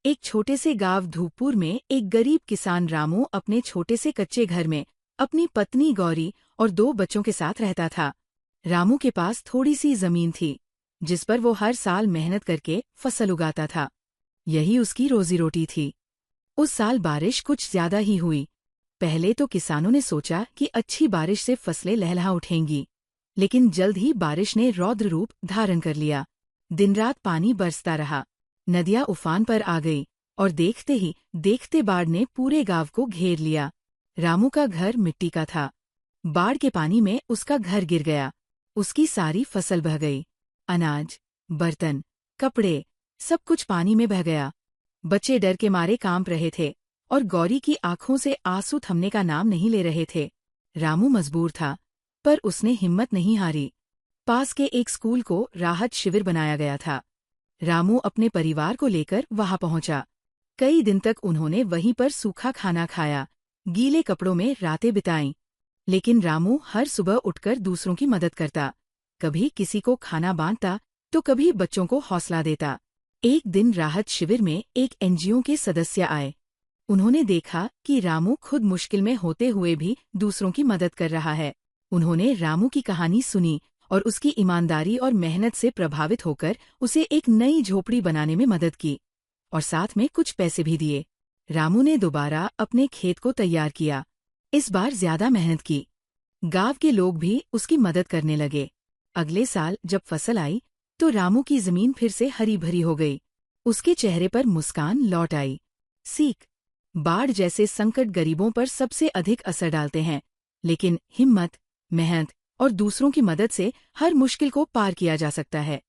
एक छोटे से गांव धूपपुर में एक गरीब किसान रामू अपने छोटे से कच्चे घर में अपनी पत्नी गौरी और 2 बच्चों के साथ रहता था। रामू के पास थोड़ी सी जमीन थी, जिस पर वो हर साल मेहनत करके फसल उगाता था। यही उसकी रोजी रोटी थी। उस साल बारिश कुछ ज्यादा ही हुई। पहले तो किसानों ने सोचा कि अच्छी बारिश से फसलें लहलहा उठेंगी, लेकिन जल्द ही बारिश ने रौद्र रूप धारण कर लिया। दिन रात पानी बरसता रहा, नदियां उफान पर आ गई और देखते बाढ़ ने पूरे गांव को घेर लिया। रामू का घर मिट्टी का था। बाढ़ के पानी में उसका घर गिर गया। उसकी सारी फसल बह गई। अनाज, बर्तन, कपड़े, सब कुछ पानी में बह गया। बच्चे डर के मारे कांप रहे थे और गौरी की आंखों से आंसू थमने का नाम नहीं ले रहे थे। रामू मजबूर था, पर उसने हिम्मत नहीं हारी। पास के एक स्कूल को राहत शिविर बनाया गया था। रामू अपने परिवार को लेकर वहां पहुंचा। कई दिन तक उन्होंने वहीं पर सूखा खाना खाया, गीले कपड़ों में रातें बिताईं। लेकिन रामू हर सुबह उठकर दूसरों की मदद करता। कभी किसी को खाना बांटता, तो कभी बच्चों को हौसला देता। एक दिन राहत शिविर में एक एनजीओ के सदस्य आए। उन्होंने देखा कि रामू खुद मुश्किल में होते हुए भी दूसरों की मदद कर रहा है। उन्होंने रामू की कहानी सुनी और उसकी ईमानदारी और मेहनत से प्रभावित होकर उसे एक नई झोपड़ी बनाने में मदद की और साथ में कुछ पैसे भी दिए। रामू ने दोबारा अपने खेत को तैयार किया। इस बार ज्यादा मेहनत की। गांव के लोग भी उसकी मदद करने लगे। अगले साल जब फसल आई, तो रामू की जमीन फिर से हरी भरी हो गई। उसके चेहरे पर मुस्कान लौट आई। सीख: बाढ़ जैसे संकट गरीबों पर सबसे अधिक असर डालते हैं, लेकिन हिम्मत, मेहनत और दूसरों की मदद से हर मुश्किल को पार किया जा सकता है।